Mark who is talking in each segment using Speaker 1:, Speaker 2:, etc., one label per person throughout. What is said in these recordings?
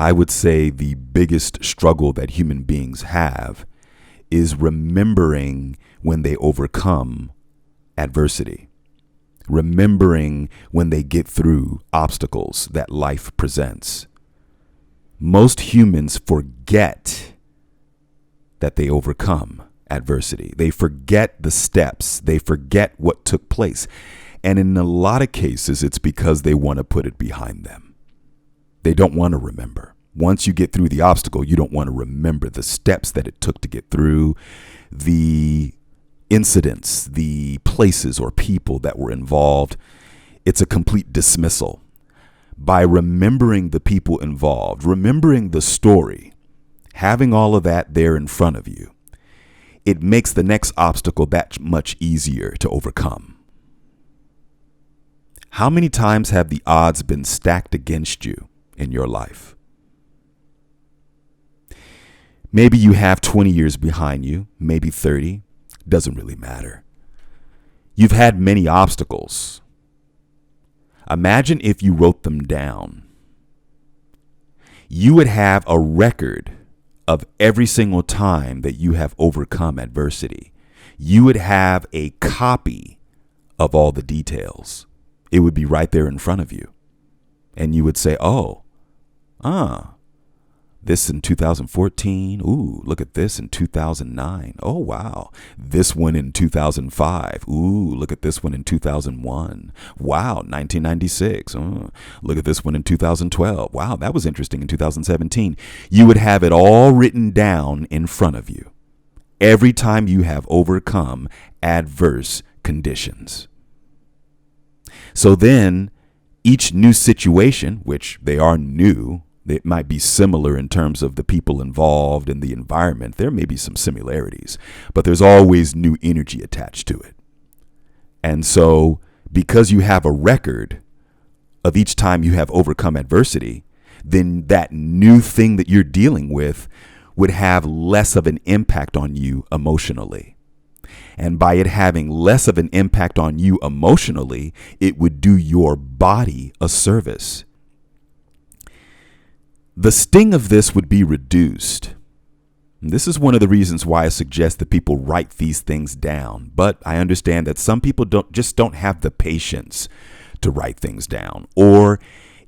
Speaker 1: I would say the biggest struggle that human beings have is remembering when they overcome adversity, remembering when they get through obstacles that life presents. Most humans forget that they overcome adversity. They forget the steps. They forget what took place. And in a lot of cases, it's because they want to put it behind them. They don't want to remember. Once you get through the obstacle, you don't want to remember the steps that it took to get through, the incidents, the places or people that were involved. It's a complete dismissal. By remembering the people involved, remembering the story, having all of that there in front of you, it makes the next obstacle that much easier to overcome. How many times have the odds been stacked against you in your life? Maybe you have 20 years behind you, maybe 30. Doesn't really matter. You've had many obstacles. Imagine if you wrote them down. You would have a record of every single time that you have overcome adversity. You would have a copy of all the details. It would be right there in front of you. And you would say, this in 2014. Ooh, look at this in 2009. Oh, wow. This one in 2005. Ooh, look at this one in 2001. Wow, 1996. Look at this one in 2012. Wow, that was interesting in 2017. You would have it all written down in front of you every time you have overcome adverse conditions. So then each new situation, which they are new, it might be similar in terms of the people involved and the environment. There may be some similarities, but there's always new energy attached to it. And so because you have a record of each time you have overcome adversity, then that new thing that you're dealing with would have less of an impact on you emotionally. And by it having less of an impact on you emotionally, it would do your body a service. The sting of this would be reduced. And this is one of the reasons why I suggest that people write these things down. But I understand that some people don't have the patience to write things down. Or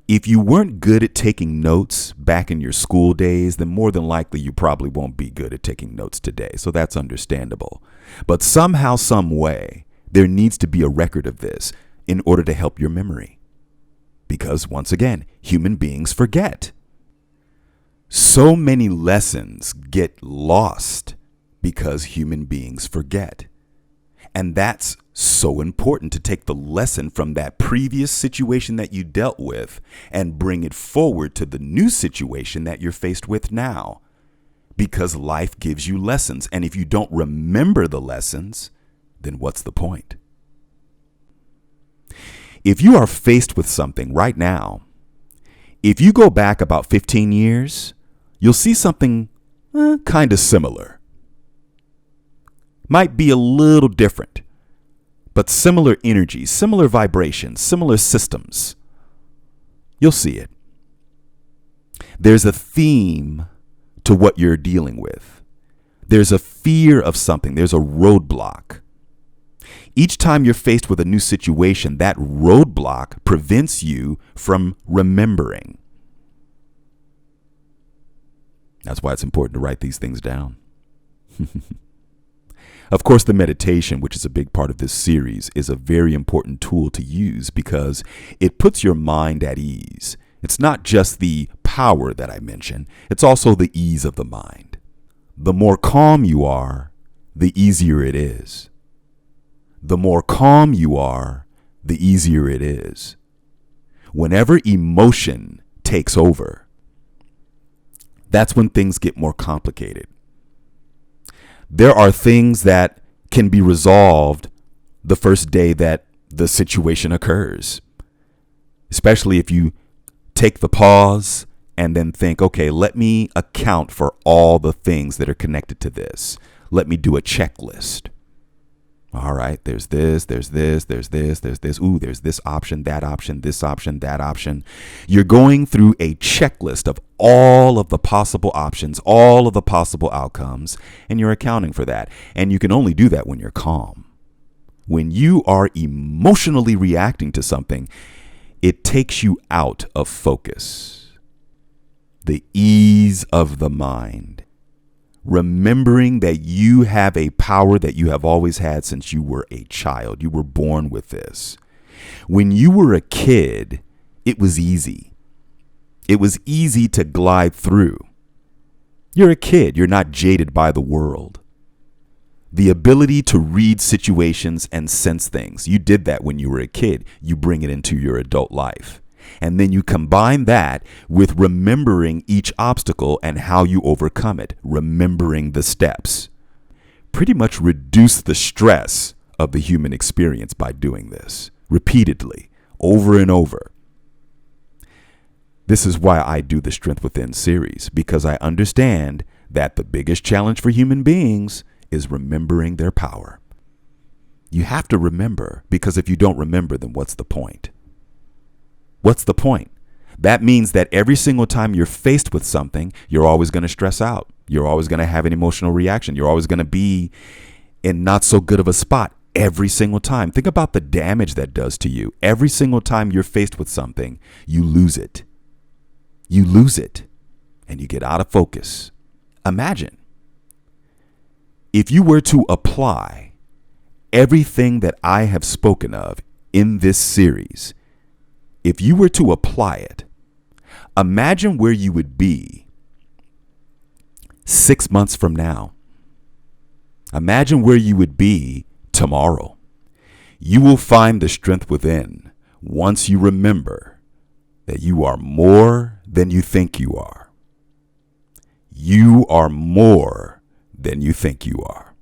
Speaker 1: if you weren't good at taking notes back in your school days, then more than likely you probably won't be good at taking notes today. So that's understandable. But somehow, some way, there needs to be a record of this in order to help your memory. Because once again, human beings forget. So many lessons get lost because human beings forget. And that's so important, to take the lesson from that previous situation that you dealt with and bring it forward to the new situation that you're faced with now. Because life gives you lessons. And if you don't remember the lessons, then what's the point? If you are faced with something right now, if you go back about 15 years, you'll see something kind of similar. Might be a little different, but similar energies, similar vibrations, similar systems. You'll see it. There's a theme to what you're dealing with. There's a fear of something. There's a roadblock. Each time you're faced with a new situation, that roadblock prevents you from remembering. That's why it's important to write these things down. Of course, the meditation, which is a big part of this series, is a very important tool to use because it puts your mind at ease. It's not just the power that I mentioned, it's also the ease of the mind. The more calm you are, the easier it is. The more calm you are, the easier it is. Whenever emotion takes over, that's when things get more complicated. There are things that can be resolved the first day that the situation occurs, especially if you take the pause and then think, okay, let me account for all the things that are connected to this. Let me do a checklist. All right, there's this, there's this, there's this, there's this. Ooh, there's this option, that option, this option, that option. You're going through a checklist of all of the possible options, all of the possible outcomes, and you're accounting for that. And you can only do that when you're calm. When you are emotionally reacting to something, it takes you out of focus. The ease of the mind. Remembering that you have a power that you have always had since you were a child. You were born with this. When you were a kid, it was easy. It was easy to glide through. You're a kid. You're not jaded by the world. The ability to read situations and sense things. You did that when you were a kid. You bring it into your adult life. And then you combine that with remembering each obstacle and how you overcome it, remembering the steps. Pretty much reduce the stress of the human experience by doing this repeatedly, over and over. This is why I do the Strength Within series, because I understand that the biggest challenge for human beings is remembering their power. You have to remember, because if you don't remember, then what's the point? What's the point? That means that every single time you're faced with something, you're always going to stress out. You're always going to have an emotional reaction. You're always going to be in not so good of a spot every single time. Think about the damage that does to you. Every single time you're faced with something, you lose it. You lose it and you get out of focus. Imagine if you were to apply everything that I have spoken of in this series. If you were to apply it, imagine where you would be 6 months from now. Imagine where you would be tomorrow. You will find the strength within once you remember that you are more than you think you are. You are more than you think you are.